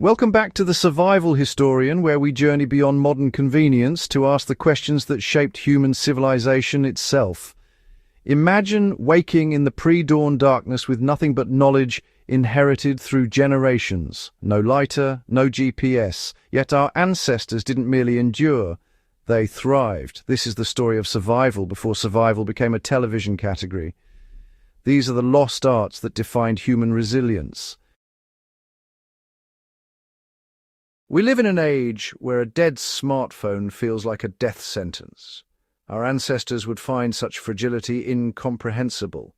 Welcome back to The Survival Historian, where we journey beyond modern convenience to ask the questions that shaped human civilization itself. Imagine waking in the pre-dawn darkness with nothing but knowledge inherited through generations. No lighter, no GPS. Yet our ancestors didn't merely endure, they thrived. This is the story of survival before survival became a television category. These are the lost arts that defined human resilience. We live in an age where a dead smartphone feels like a death sentence. Our ancestors would find such fragility incomprehensible.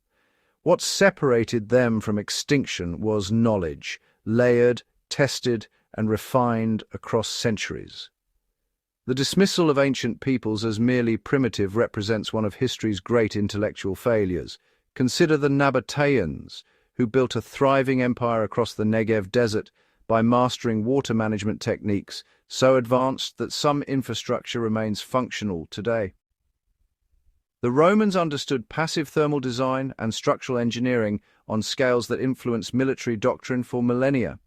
What separated them from extinction was knowledge, layered, tested, and refined across centuries. The dismissal of ancient peoples as merely primitive represents one of history's great intellectual failures. Consider the Nabateans, who built a thriving empire across the Negev desert by mastering water management techniques so advanced that some infrastructure remains functional today. The Romans understood passive thermal design and structural engineering on scales that influenced military doctrine for millennia.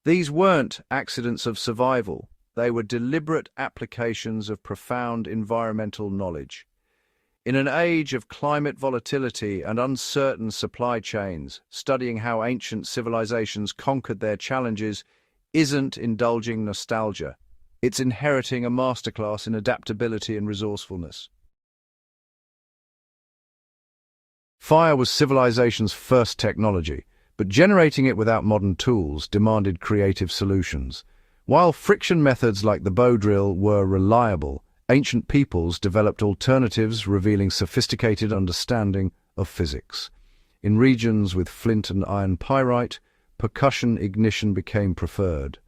These weren't accidents of survival. They were deliberate applications of profound environmental knowledge. In an age of climate volatility and uncertain supply chains, studying how ancient civilizations conquered their challenges isn't indulging nostalgia. It's inheriting a masterclass in adaptability and resourcefulness. Fire was civilization's first technology, but generating it without modern tools demanded creative solutions. While friction methods like the bow drill were reliable, ancient peoples developed alternatives revealing sophisticated understanding of physics. In regions with flint and iron pyrite, percussion ignition became preferred.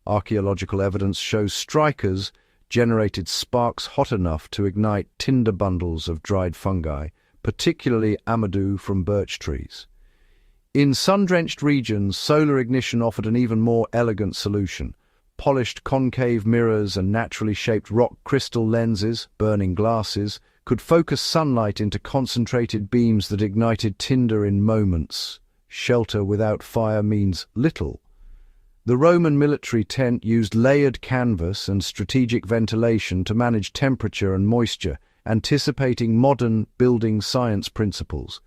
Archaeological evidence shows strikers generated sparks hot enough to ignite tinder bundles of dried fungi, particularly amadou from birch trees. In sun-drenched regions, solar ignition offered an even more elegant solution. Polished concave mirrors and naturally shaped rock crystal lenses, burning glasses, could focus sunlight into concentrated beams that ignited tinder in moments. Shelter without fire means little. The Roman military tent used layered canvas and strategic ventilation to manage temperature and moisture, anticipating modern building science principles.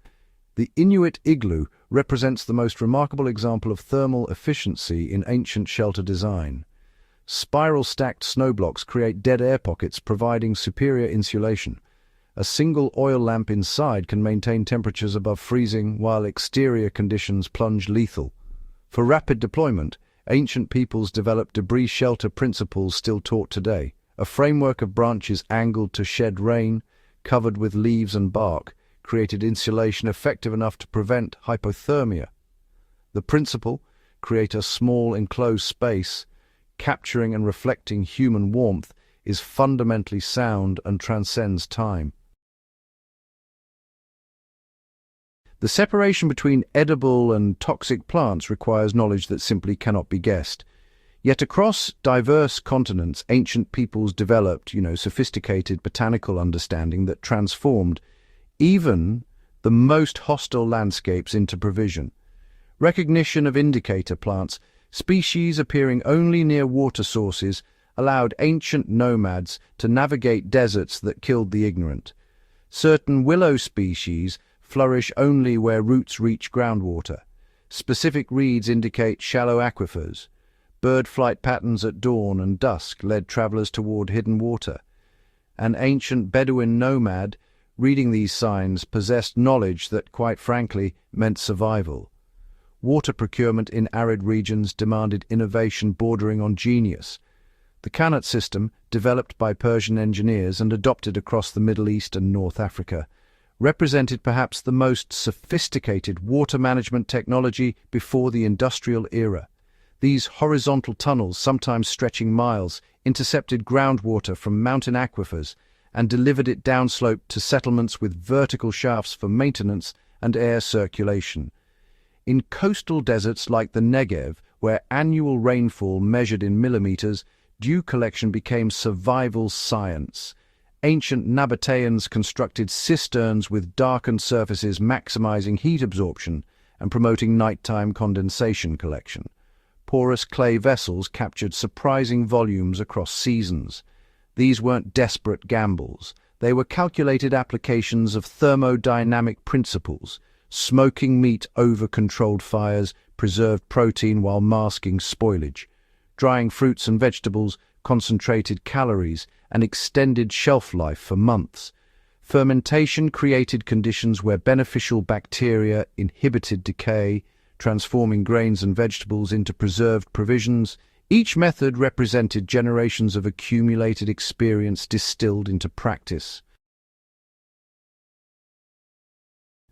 The Inuit igloo represents the most remarkable example of thermal efficiency in ancient shelter design. Spiral-stacked snowblocks create dead air pockets, providing superior insulation. A single oil lamp inside can maintain temperatures above freezing, while exterior conditions plunge lethal. For rapid deployment, ancient peoples developed debris shelter principles still taught today. A framework of branches angled to shed rain, covered with leaves and bark, created insulation effective enough to prevent hypothermia. The principle, create a small enclosed space, capturing and reflecting human warmth, is fundamentally sound and transcends time. The separation between edible and toxic plants requires knowledge that simply cannot be guessed. Yet across diverse continents, ancient peoples developed, sophisticated botanical understanding that transformed even the most hostile landscapes into provision. Recognition of indicator plants, species appearing only near water sources, allowed ancient nomads to navigate deserts that killed the ignorant. Certain willow species flourish only where roots reach groundwater. Specific reeds indicate shallow aquifers. Bird flight patterns at dawn and dusk led travelers toward hidden water. An ancient Bedouin nomad, reading these signs, possessed knowledge that, quite frankly, meant survival. Water procurement in arid regions demanded innovation bordering on genius. The Qanat system, developed by Persian engineers and adopted across the Middle East and North Africa, represented perhaps the most sophisticated water management technology before the industrial era. These horizontal tunnels, sometimes stretching miles, intercepted groundwater from mountain aquifers and delivered it downslope to settlements with vertical shafts for maintenance and air circulation. In coastal deserts like the Negev, where annual rainfall measured in millimeters, dew collection became survival science. Ancient Nabateans constructed cisterns with darkened surfaces, maximizing heat absorption and promoting nighttime condensation collection. porous clay vessels captured surprising volumes across seasons. These weren't desperate gambles. They were calculated applications of thermodynamic principles. Smoking meat over controlled fires preserved protein while masking spoilage. Drying fruits and vegetables concentrated calories and extended shelf life for months. Fermentation created conditions where beneficial bacteria inhibited decay, transforming grains and vegetables into preserved provisions. Each method represented generations of accumulated experience distilled into practice.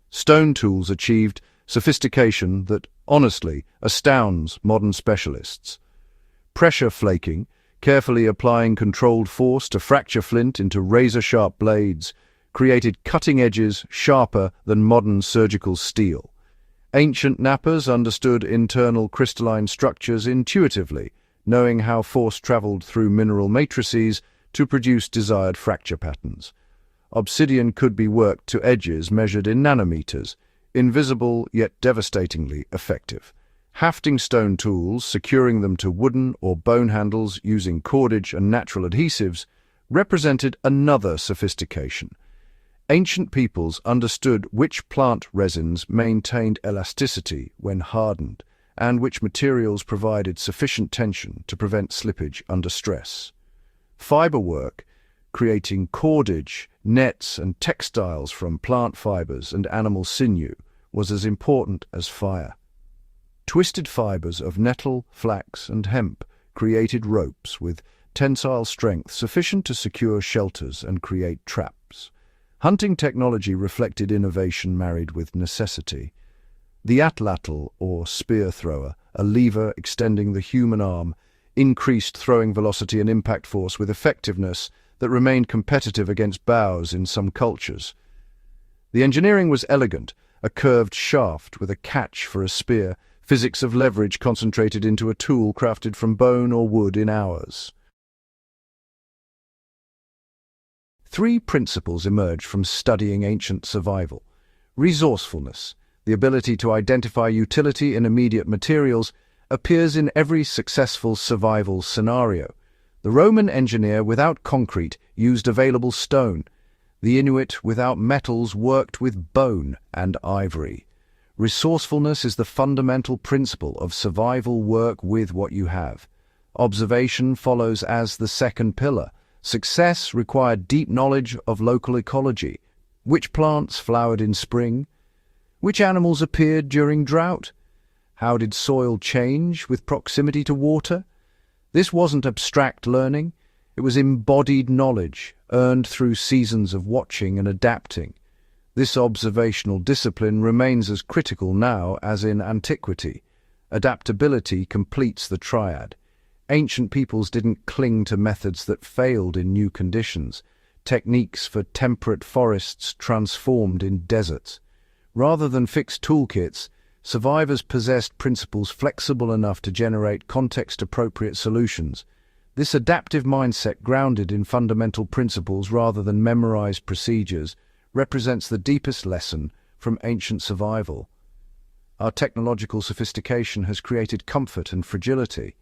Stone tools achieved sophistication that, honestly, astounds modern specialists. Pressure flaking, carefully applying controlled force to fracture flint into razor-sharp blades, created cutting edges sharper than modern surgical steel. Ancient knappers understood internal crystalline structures intuitively, knowing how force traveled through mineral matrices to produce desired fracture patterns. Obsidian could be worked to edges measured in nanometers, invisible yet devastatingly effective. Hafting stone tools, securing them to wooden or bone handles using cordage and natural adhesives, represented another sophistication. Ancient peoples understood which plant resins maintained elasticity when hardened, and which materials provided sufficient tension to prevent slippage under stress. Fiber work, creating cordage, nets, and textiles from plant fibers and animal sinew, was as important as fire. Twisted fibers of nettle, flax, and hemp created ropes with tensile strength sufficient to secure shelters and create traps. Hunting technology reflected innovation married with necessity. The atlatl, or spear thrower, a lever extending the human arm, increased throwing velocity and impact force with effectiveness that remained competitive against bows in some cultures. The engineering was elegant, a curved shaft with a catch for a spear, physics of leverage concentrated into a tool crafted from bone or wood in hours. Three principles emerged from studying ancient survival. Resourcefulness, the ability to identify utility in immediate materials, appears in every successful survival scenario. The Roman engineer without concrete used available stone. The Inuit without metals worked with bone and ivory. Resourcefulness is the fundamental principle of survival work with what you have. Observation follows as the second pillar. Success required deep knowledge of local ecology. Which plants flowered in spring? Which animals appeared during drought? How did soil change with proximity to water? This wasn't abstract learning. It was embodied knowledge, earned through seasons of watching and adapting. This observational discipline remains as critical now as in antiquity. Adaptability completes the triad. Ancient peoples didn't cling to methods that failed in new conditions, techniques for temperate forests transformed in deserts. Rather than fixed toolkits, survivors possessed principles flexible enough to generate context-appropriate solutions. This adaptive mindset, grounded in fundamental principles rather than memorized procedures, represents the deepest lesson from ancient survival. Our technological sophistication has created comfort and fragility.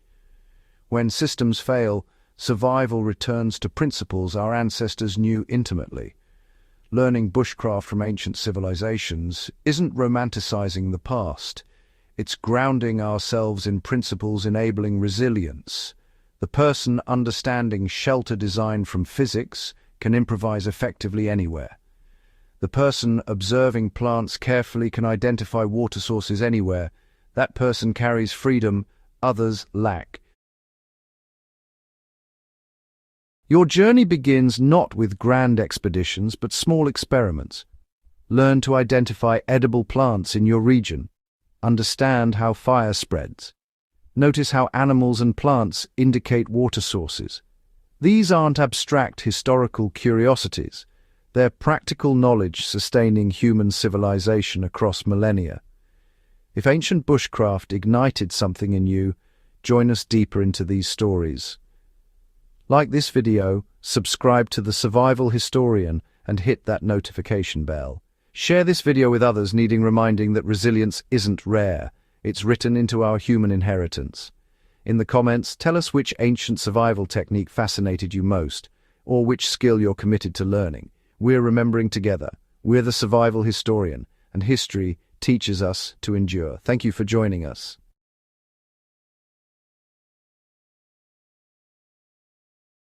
When systems fail, survival returns to principles our ancestors knew intimately. Learning bushcraft from ancient civilizations isn't romanticizing the past. It's grounding ourselves in principles enabling resilience. The person understanding shelter design from physics can improvise effectively anywhere. The person observing plants carefully can identify water sources anywhere. That person carries freedom others lack. Your journey begins not with grand expeditions, but small experiments. Learn to identify edible plants in your region. Understand how fire spreads. Notice how animals and plants indicate water sources. These aren't abstract historical curiosities. They're practical knowledge sustaining human civilization across millennia. If ancient bushcraft ignited something in you, join us deeper into these stories. Like this video, subscribe to The Survival Historian and hit that notification bell. Share this video with others needing reminding that resilience isn't rare, it's written into our human inheritance. In the comments, tell us which ancient survival technique fascinated you most, or which skill you're committed to learning. We're remembering together. We're the survival historian, and history teaches us to endure. Thank you for joining us.